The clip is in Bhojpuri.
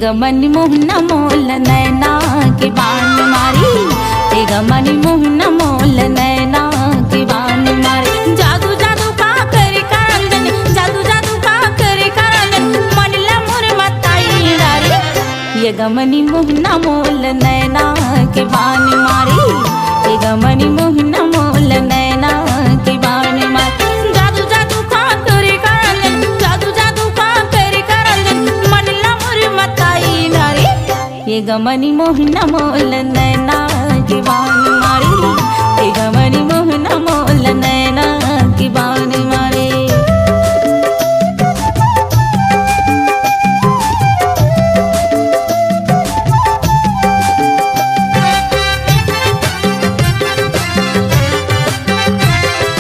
गमनी मोहना मोल नैना के बान मारी, ये गमनी मोहना मोल नैना के बान मारी। जादू जादू का करे कांगन, जादू जादू का करे कांगन, मनला मोर मताई डारी। ये गमनी मोहना मोल नैना के बान मारी, ये गमनी मोहना मोल नैना के बान मारी। जादू जादू का करे कांगन, जादू जादू का करे कांगन, मनला मोर मताई डारी। ये गमनी मोहना मोल नैना के बान मारी,